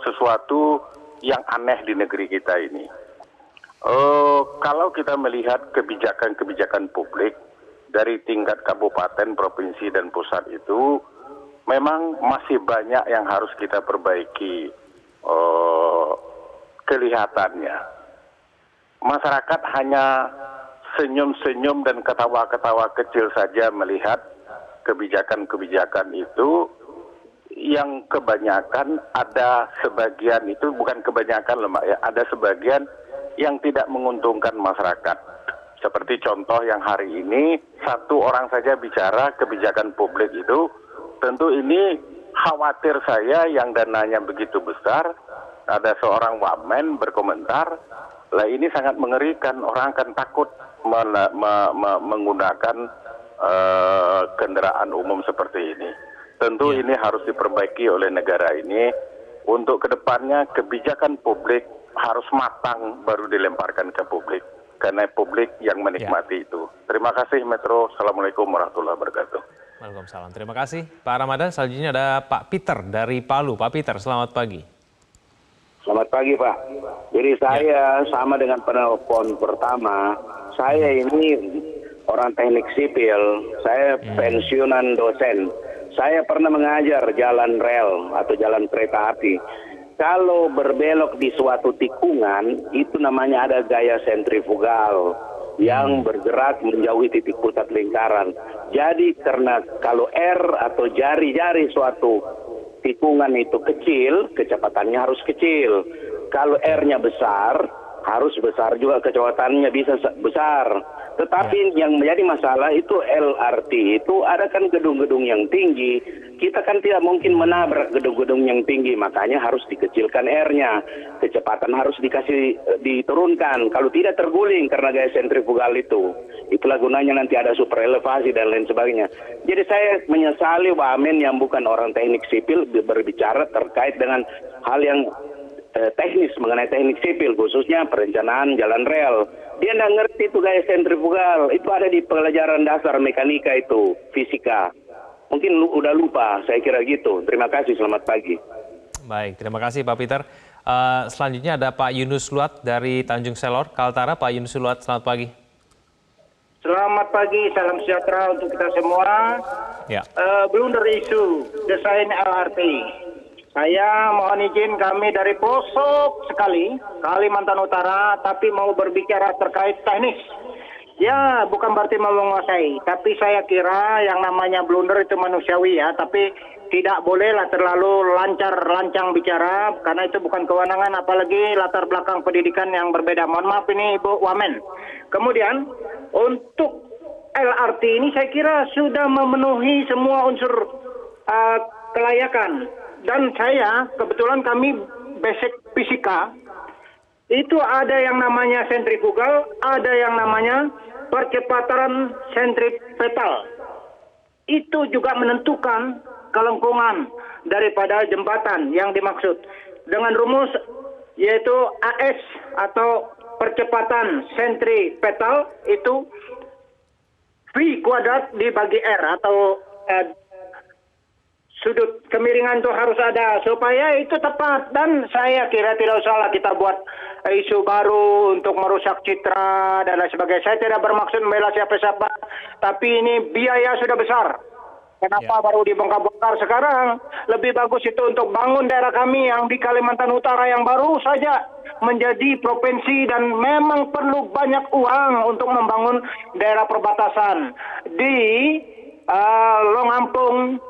sesuatu yang aneh di negeri kita ini. Kalau kita melihat kebijakan-kebijakan publik dari tingkat kabupaten, provinsi, dan pusat itu memang masih banyak yang harus kita perbaiki kelihatannya. Masyarakat hanya senyum-senyum dan ketawa-ketawa kecil saja melihat kebijakan-kebijakan itu, yang kebanyakan ada sebagian itu, bukan kebanyakan loh Mbak ya, ada sebagian yang tidak menguntungkan masyarakat. Seperti contoh yang hari ini, satu orang saja bicara kebijakan publik itu, tentu ini khawatir saya yang dananya begitu besar, ada seorang wamen berkomentar, lah ini sangat mengerikan, orang akan takut menggunakan kendaraan umum seperti ini. Tentu ini harus diperbaiki oleh negara ini, untuk kedepannya kebijakan publik harus matang baru dilemparkan ke publik, karena publik yang menikmati itu. Terima kasih Metro, Assalamualaikum warahmatullahi wabarakatuh. Waalaikumsalam. Terima kasih Pak Ramadan. Selanjutnya ada Pak Peter dari Palu. Pak Peter, selamat pagi. Selamat pagi Pak. Jadi saya sama dengan penelpon pertama, saya ini orang teknik sipil, saya pensiunan dosen. Saya pernah mengajar jalan rel atau jalan kereta api. Kalau berbelok di suatu tikungan, itu namanya ada gaya sentrifugal yang bergerak menjauhi titik pusat lingkaran. Jadi karena kalau R atau jari-jari suatu tikungan itu kecil, kecepatannya harus kecil. Kalau R-nya besar, harus besar juga kecepatannya bisa besar. Tetapi yang menjadi masalah itu LRT itu ada kan gedung-gedung yang tinggi. Kita kan tidak mungkin menabrak gedung-gedung yang tinggi, makanya harus dikecilkan R-nya. Kecepatan harus diturunkan, kalau tidak terguling karena gaya sentrifugal itu. Itulah gunanya nanti ada super elevasi dan lain sebagainya. Jadi saya menyesali wamen yang bukan orang teknik sipil berbicara terkait dengan hal yang teknis, mengenai teknik sipil, khususnya perencanaan jalan rel. Dia nggak ngerti itu gaya sentrifugal, itu ada di pelajaran dasar mekanika itu, fisika. Mungkin udah lupa, saya kira gitu. Terima kasih, selamat pagi. Baik, terima kasih Pak Peter. Selanjutnya ada Pak Yunus Luat dari Tanjung Selor, Kaltara. Pak Yunus Luat, selamat pagi. Selamat pagi, salam sejahtera untuk kita semua. Ya. Blunder isu desain LRT. Saya mohon izin, kami dari pelosok sekali, Kalimantan Utara, tapi mau berbicara terkait teknis. Ya, bukan berarti mau menguasai, tapi saya kira yang namanya blunder itu manusiawi ya, tapi tidak bolehlah terlalu lancang bicara, karena itu bukan kewenangan, apalagi latar belakang pendidikan yang berbeda. Mohon maaf ini Ibu Wamen. Kemudian, untuk LRT ini saya kira sudah memenuhi semua unsur kelayakan. Dan saya, kebetulan kami basic fisika, itu ada yang namanya sentrifugal, ada yang namanya percepatan sentripetal. Itu juga menentukan kelengkungan daripada jembatan yang dimaksud. Dengan rumus yaitu AS atau percepatan sentripetal itu V kuadrat dibagi R atau sudut kemiringan itu harus ada supaya itu tepat. Dan saya kira tidak usahlah kita buat isu baru untuk merusak citra dan lain sebagainya. Saya tidak bermaksud membela siapa-siapa, tapi ini biaya sudah besar. Kenapa baru dibongkar-bongkar sekarang? Lebih bagus itu untuk bangun daerah kami yang di Kalimantan Utara yang baru saja menjadi provinsi, dan memang perlu banyak uang untuk membangun daerah perbatasan di Longampung,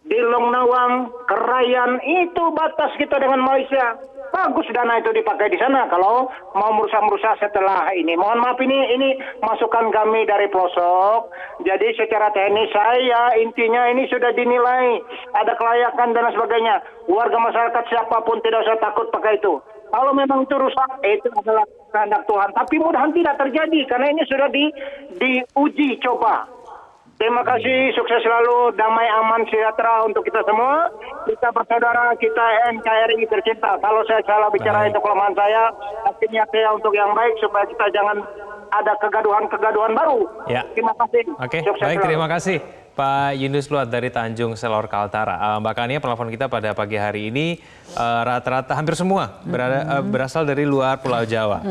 di Longnawang, Kerayan, itu batas kita dengan Malaysia. Bagus dana itu dipakai di sana kalau mau merusak-merusak setelah ini. Mohon maaf, ini masukan kami dari pelosok. Jadi secara teknis saya intinya ini sudah dinilai ada kelayakan dan sebagainya. Warga masyarakat siapapun tidak usah takut pakai itu. Kalau memang itu rusak, itu adalah kehendak Tuhan. Tapi mudah-mudahan tidak terjadi karena ini sudah diuji coba. Terima kasih, sukses selalu, damai, aman, sejahtera untuk kita semua. Kita bersaudara, kita NKRI tercinta. Kalau saya salah bicara itu kelemahan saya, tapi niat saya untuk yang baik supaya kita jangan ada kegaduhan-kegaduhan baru. Ya. Terima kasih. Oke, Sukses baik, selalu. terima kasih Pak Yunus Luat dari Tanjung Selor Kaltara. Mbak Kania, penelpon kita pada pagi hari ini rata-rata hampir semua berasal dari luar Pulau Jawa.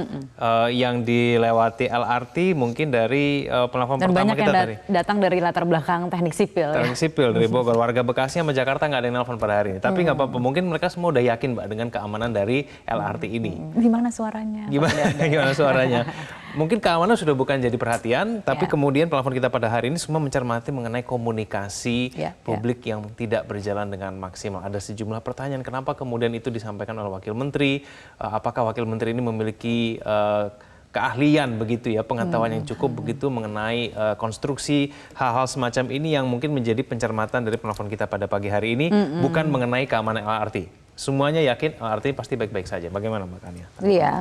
Yang dilewati LRT mungkin dari penelpon Dan pertama banyak kita yang tadi. datang dari latar belakang teknik sipil. Teknik sipil dari Bogor, warga Bekasi sama Jakarta nggak ada yang nelfon pada hari ini. Tapi nggak apa-apa, mungkin mereka semua udah yakin Mbak dengan keamanan dari LRT ini. Gimana suaranya? Gimana suaranya? Mungkin keamanan sudah bukan jadi perhatian, tapi kemudian penelpon kita pada hari ini semua mencermati mengenai komunikasi publik yang tidak berjalan dengan maksimal. Ada sejumlah pertanyaan, kenapa kemudian itu disampaikan oleh Wakil Menteri? Apakah Wakil Menteri ini memiliki keahlian begitu ya, pengetahuan yang cukup begitu mengenai konstruksi hal-hal semacam ini yang mungkin menjadi pencermatan dari penelpon kita pada pagi hari ini, bukan mengenai keamanan LRT. Semuanya yakin LRT pasti baik-baik saja. Bagaimana Mbak Kania? Iya,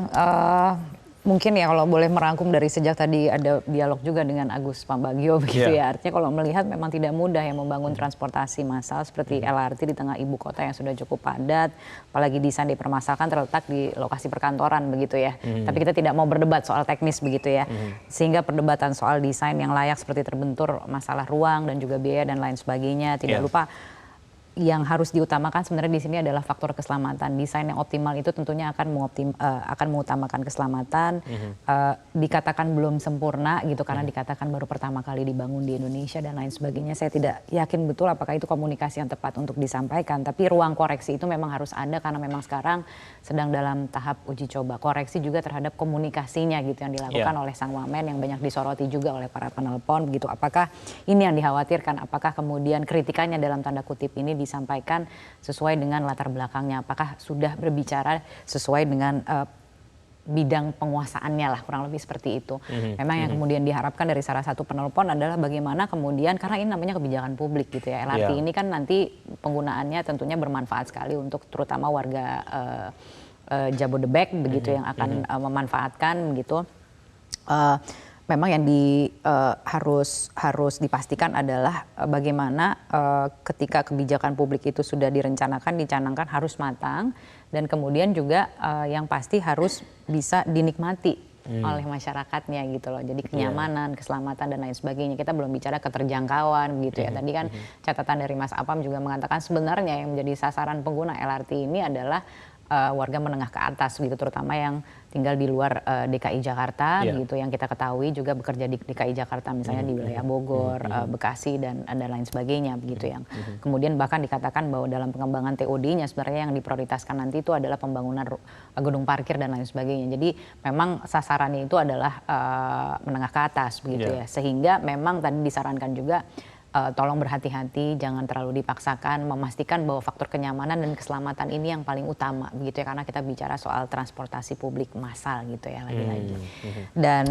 mungkin ya kalau boleh merangkum dari sejak tadi ada dialog juga dengan Agus Pambagio begitu ya. Artinya kalau melihat memang tidak mudah ya membangun transportasi massal seperti LRT di tengah ibu kota yang sudah cukup padat, apalagi desain dipermasalahkan terletak di lokasi perkantoran begitu ya. Tapi kita tidak mau berdebat soal teknis begitu ya. Sehingga perdebatan soal desain yang layak seperti terbentur masalah ruang dan juga biaya dan lain sebagainya. Tidak lupa yang harus diutamakan sebenarnya di sini adalah faktor keselamatan. Desain yang optimal itu tentunya akan mengutamakan keselamatan. Dikatakan belum sempurna gitu karena dikatakan baru pertama kali dibangun di Indonesia dan lain sebagainya. Saya tidak yakin betul apakah itu komunikasi yang tepat untuk disampaikan. Tapi ruang koreksi itu memang harus ada karena memang sekarang sedang dalam tahap uji coba. Koreksi juga terhadap komunikasinya gitu yang dilakukan oleh Sang Wamen yang banyak disoroti juga oleh para penelpon gitu. Apakah ini yang dikhawatirkan? Apakah kemudian kritikannya dalam tanda kutip ini disampaikan sesuai dengan latar belakangnya, apakah sudah berbicara sesuai dengan bidang penguasaannya lah, kurang lebih seperti itu. Memang yang kemudian diharapkan dari salah satu penelpon adalah bagaimana kemudian, karena ini namanya kebijakan publik gitu ya, LRT ini kan nanti penggunaannya tentunya bermanfaat sekali untuk terutama warga Jabodebek begitu yang akan memanfaatkan begitu. Memang yang harus dipastikan adalah bagaimana ketika kebijakan publik itu sudah dicanangkan harus matang dan kemudian juga yang pasti harus bisa dinikmati oleh masyarakatnya gitu loh. Jadi kenyamanan, keselamatan dan lain sebagainya. Kita belum bicara keterjangkauan gitu ya. Tadi kan catatan dari Mas Apam juga mengatakan sebenarnya yang menjadi sasaran pengguna LRT ini adalah warga menengah ke atas gitu, terutama yang tinggal di luar DKI Jakarta gitu, yang kita ketahui juga bekerja di DKI Jakarta misalnya di wilayah Bogor, Bekasi dan lain sebagainya begitu yang kemudian bahkan dikatakan bahwa dalam pengembangan TOD-nya sebenarnya yang diprioritaskan nanti itu adalah pembangunan gedung parkir dan lain sebagainya. Jadi memang sasarannya itu adalah menengah ke atas begitu ya, sehingga memang tadi disarankan juga tolong berhati-hati, jangan terlalu dipaksakan, memastikan bahwa faktor kenyamanan dan keselamatan ini yang paling utama begitu ya, karena kita bicara soal transportasi publik massal gitu ya lagi-lagi. Dan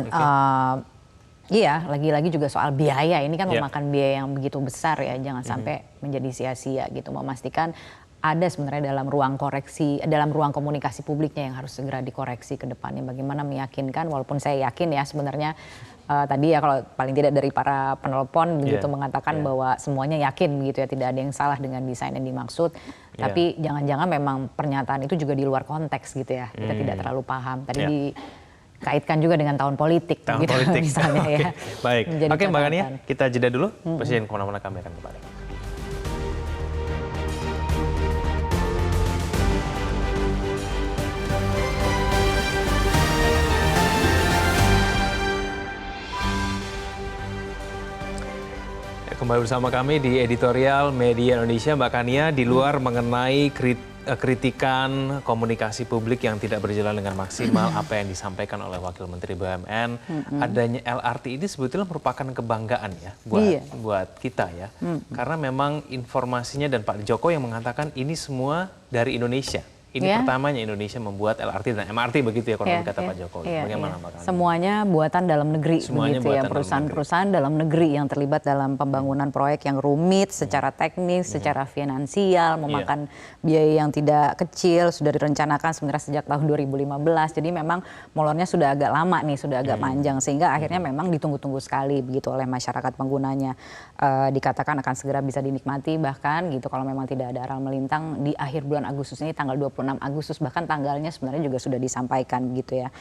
iya, lagi-lagi juga soal biaya, ini kan memakan biaya yang begitu besar ya, jangan sampai menjadi sia-sia gitu, memastikan ada sebenarnya dalam ruang koreksi, dalam ruang komunikasi publiknya yang harus segera dikoreksi ke depannya. Bagaimana meyakinkan, walaupun saya yakin ya sebenarnya tadi ya kalau paling tidak dari para penelpon begitu mengatakan bahwa semuanya yakin begitu ya, tidak ada yang salah dengan desain yang dimaksud. Tapi jangan-jangan memang pernyataan itu juga di luar konteks gitu ya, kita tidak terlalu paham. Tadi dikaitkan juga dengan tahun politik gitu misalnya ya. Baik, oke Mbak Kania, kita jeda dulu. Presiden kemana-mana, kami akan kembali. Kembali bersama kami di editorial Media Indonesia. Mbak Kania, di luar mengenai kritikan komunikasi publik yang tidak berjalan dengan maksimal, apa yang disampaikan oleh Wakil Menteri BUMN, adanya LRT ini sebetulnya merupakan kebanggaan ya buat kita ya. Karena memang informasinya dan Pak Joko yang mengatakan ini semua dari Indonesia. Ini pertamanya Indonesia membuat LRT dan MRT begitu ya kalau kata Pak Jokowi. Bagaimana Mbak Kani? Semuanya buatan dalam negeri Semuanya begitu ya, buatan perusahaan-perusahaan dalam negeri yang terlibat dalam pembangunan proyek yang rumit secara teknis, secara finansial, memakan biaya yang tidak kecil, sudah direncanakan sebenarnya sejak tahun 2015. Jadi memang molornya sudah agak lama nih, sudah agak panjang sehingga akhirnya memang ditunggu-tunggu sekali begitu oleh masyarakat penggunanya. Dikatakan akan segera bisa dinikmati bahkan gitu kalau memang tidak ada aral melintang di akhir bulan Agustus ini, tanggal 26 Agustus, bahkan tanggalnya sebenarnya juga sudah disampaikan gitu ya.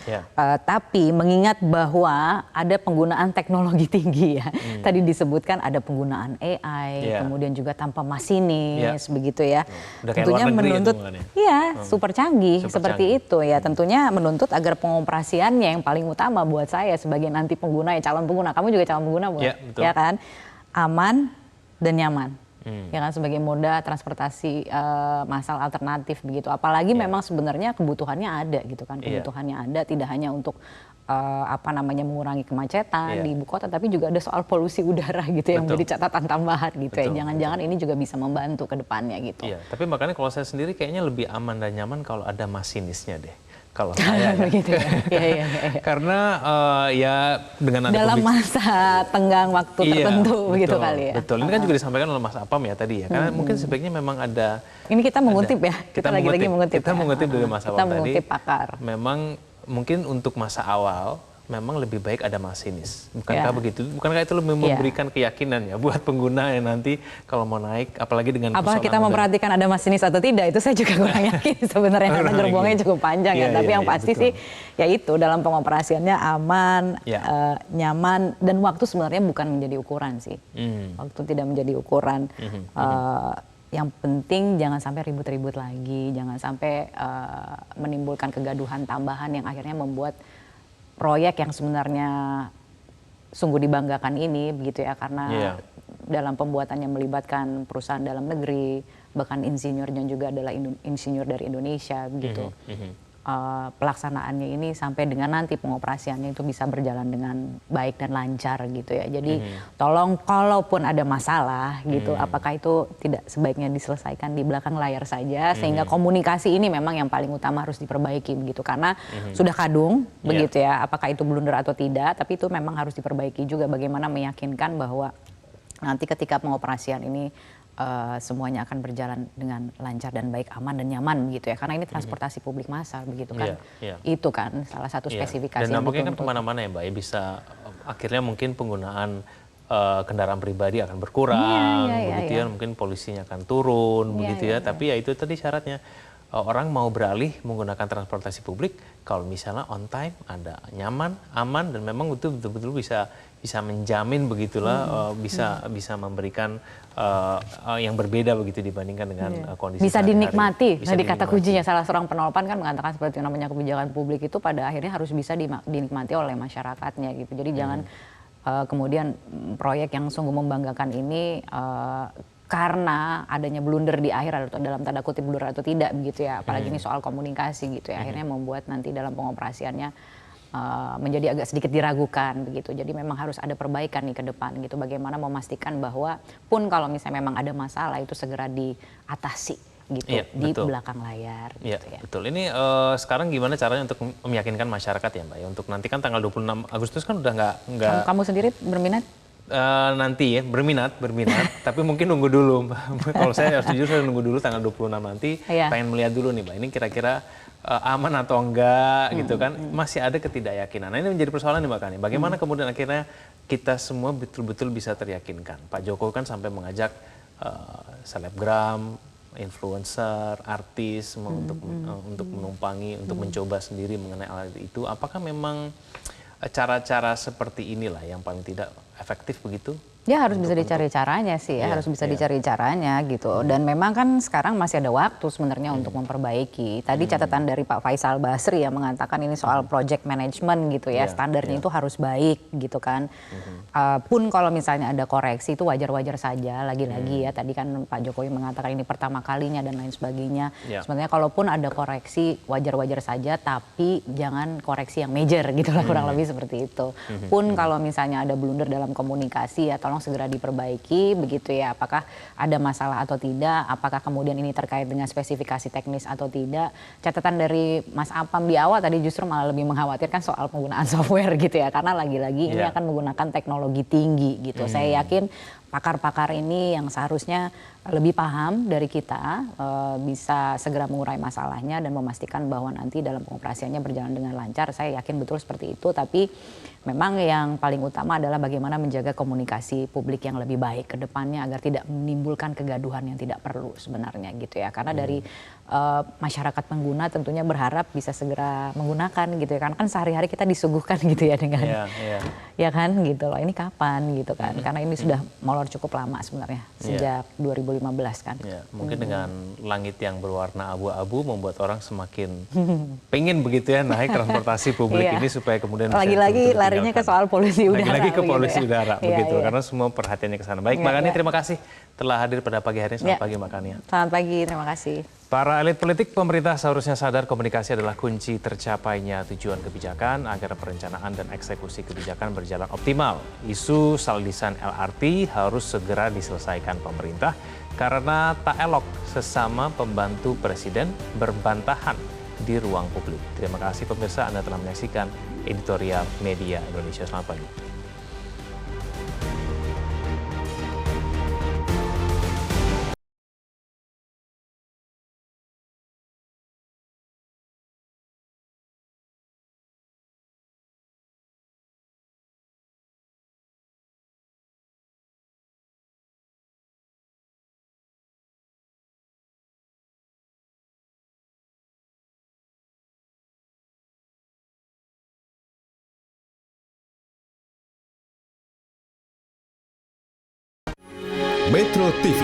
Tapi mengingat bahwa ada penggunaan teknologi tinggi ya. Tadi disebutkan ada penggunaan AI, kemudian juga tanpa masinis begitu ya. Tentunya menuntut super canggih seperti itu ya. Tentunya menuntut agar pengoperasiannya yang paling utama buat saya sebagai nanti pengguna ya, calon pengguna, kamu juga calon pengguna ya kan, aman dan nyaman. Ya kan, sebagai moda transportasi massal alternatif begitu. Apalagi memang sebenarnya kebutuhannya ada gitu kan, kebutuhannya ada tidak hanya untuk mengurangi kemacetan di ibu kota, tapi juga ada soal polusi udara gitu yang menjadi catatan tambahan gitu ya. Jangan-jangan ini juga bisa membantu ke depannya gitu. Iya, tapi makanya kalau saya sendiri kayaknya lebih aman dan nyaman kalau ada masinisnya deh. Kalau saya begitu ya. Karena ya dengan ada dalam masa tenggang waktu tertentu begitu kali ya. Betul. Ini kan juga disampaikan oleh Mas Apam ya tadi ya. Karena mungkin sebaiknya memang ada. Ini kita mengutip ya. Kita lagi-lagi mengutip. Kita mengutip dari Mas Apam tadi. Kita mengutip pakar. Memang mungkin untuk masa awal memang lebih baik ada masinis. Bukankah begitu? Bukankah itu lebih memberikan keyakinan ya buat pengguna yang nanti kalau mau naik, apalagi dengan apakah kita memperhatikan ada masinis atau tidak, itu saya juga kurang yakin sebenarnya karena gerbongnya cukup panjang ya. Tapi yang pasti sih ya itu dalam pengoperasiannya aman, nyaman, dan waktu sebenarnya bukan menjadi ukuran sih. Waktu tidak menjadi ukuran. Yang penting jangan sampai ribut-ribut lagi, jangan sampai menimbulkan kegaduhan tambahan yang akhirnya membuat proyek yang sebenarnya sungguh dibanggakan ini begitu ya, karena dalam pembuatannya melibatkan perusahaan dalam negeri, bahkan insinyurnya juga adalah insinyur dari Indonesia begitu. Pelaksanaannya ini sampai dengan nanti pengoperasiannya itu bisa berjalan dengan baik dan lancar gitu ya. Jadi tolong kalaupun ada masalah gitu, apakah itu tidak sebaiknya diselesaikan di belakang layar saja, sehingga komunikasi ini memang yang paling utama harus diperbaiki begitu, karena sudah kadung begitu ya, apakah itu blunder atau tidak, tapi itu memang harus diperbaiki juga bagaimana meyakinkan bahwa nanti ketika pengoperasian ini semuanya akan berjalan dengan lancar dan baik, aman dan nyaman gitu ya, karena ini transportasi publik massal begitu kan. Itu kan salah satu spesifikasi dan yang nampaknya kan kemana-mana ya Mbak ya, bisa akhirnya mungkin penggunaan kendaraan pribadi akan berkurang begitu ya, mungkin polusinya akan turun begitu ya. Tapi ya itu tadi syaratnya orang mau beralih menggunakan transportasi publik kalau misalnya on time, ada nyaman, aman, dan memang itu betul-betul bisa menjamin begitulah, bisa memberikan yang berbeda begitu dibandingkan dengan kondisi bisa dinikmati. Bisa Tadi kata kuncinya salah seorang penelpon kan mengatakan seperti yang namanya kebijakan publik itu pada akhirnya harus bisa dinikmati oleh masyarakatnya gitu. Jadi jangan kemudian proyek yang sungguh membanggakan ini karena adanya blunder di akhir atau dalam tanda kutip blunder atau tidak begitu ya, apalagi ini soal komunikasi gitu ya, akhirnya membuat nanti dalam pengoperasiannya menjadi agak sedikit diragukan begitu. Jadi memang harus ada perbaikan nih ke depan gitu, bagaimana memastikan bahwa pun kalau misalnya memang ada masalah itu segera diatasi gitu di belakang layar gitu ya. Betul. Ini sekarang gimana caranya untuk meyakinkan masyarakat ya Mbak ya, untuk nanti kan tanggal 26 Agustus kan udah nggak kamu sendiri berminat? Nanti ya berminat tapi mungkin nunggu dulu. Kalau saya harus jujur, saya nunggu dulu tanggal 26 nanti, pengen melihat dulu nih Mbak, ini kira-kira aman atau enggak gitu kan, masih ada ketidakyakinan. Nah ini menjadi persoalan nih Mbak Kani, bagaimana kemudian akhirnya kita semua betul-betul bisa teryakinkan. Pak Jokowi kan sampai mengajak selebgram, influencer, artis untuk menumpangi, untuk mencoba sendiri mengenai hal itu. Apakah memang cara-cara seperti inilah yang paling tidak efektif begitu? Ya harus bisa dicari caranya sih ya, harus bisa dicari caranya gitu. Dan memang kan sekarang masih ada waktu sebenarnya untuk memperbaiki. Tadi catatan dari Pak Faisal Basri yang mengatakan ini soal project management gitu ya, standarnya itu harus baik gitu kan. Pun kalau misalnya ada koreksi itu wajar-wajar saja, lagi-lagi ya tadi kan Pak Jokowi mengatakan ini pertama kalinya dan lain sebagainya. Sebenarnya kalaupun ada koreksi wajar-wajar saja, tapi jangan koreksi yang major gitu lah, kurang lebih seperti itu. Pun kalau misalnya ada blunder dalam komunikasi ya tolong tolong segera diperbaiki begitu ya. Apakah ada masalah atau tidak? Apakah kemudian ini terkait dengan spesifikasi teknis atau tidak? Catatan dari Mas Apam di awal tadi justru malah lebih mengkhawatirkan soal penggunaan software gitu ya. Karena lagi-lagi ini akan menggunakan teknologi tinggi gitu. Saya yakin pakar-pakar ini yang seharusnya lebih paham dari kita bisa segera mengurai masalahnya dan memastikan bahwa nanti dalam pengoperasiannya berjalan dengan lancar. Saya yakin betul seperti itu, tapi memang yang paling utama adalah bagaimana menjaga komunikasi publik yang lebih baik ke depannya agar tidak menimbulkan kegaduhan yang tidak perlu sebenarnya gitu ya. Karena dari masyarakat pengguna tentunya berharap bisa segera menggunakan gitu ya. Karena kan sehari-hari kita disuguhkan gitu ya dengan ya kan gitu loh. Ini kapan gitu kan. Karena ini sudah molor cukup lama sebenarnya sejak 2015 kan. Ya, mungkin dengan langit yang berwarna abu-abu membuat orang semakin pengen begitu ya naik transportasi publik ini supaya kemudian lagi-lagi larinya ke soal polusi udara. Lagi-lagi ke polusi ya. udara begitu karena semua perhatiannya ke sana. Baik, Mbak Kania, terima kasih telah hadir pada pagi hari ini. Selamat pagi Mbak Kania. Selamat pagi, terima kasih. Para elit politik pemerintah seharusnya sadar komunikasi adalah kunci tercapainya tujuan kebijakan agar perencanaan dan eksekusi kebijakan berjalan optimal. Isu soal desain LRT harus segera diselesaikan pemerintah karena tak elok sesama pembantu presiden berbantahan di ruang publik. Terima kasih pemirsa, Anda telah menyaksikan Editorial Media Indonesia. Selamat pagi. Metro TV,